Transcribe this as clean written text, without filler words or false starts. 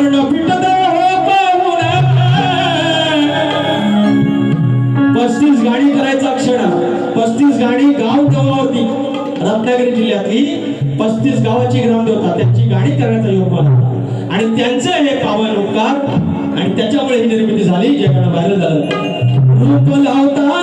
पूर्ण पिटत हो पाहून 35 गाणी करायचा क्षण 35 गाणी गाव गावावरती रत्नागिरी जिल्ह्यातली 35 गावाची ग्रामदेवता त्यांची गाणी करण्याचा योग मला आणि त्यांचे हे पावन उपकार आणि त्याच्यामुळे ही निर्मिती झाली जे गाणं व्हायरल झालं. रूप लावता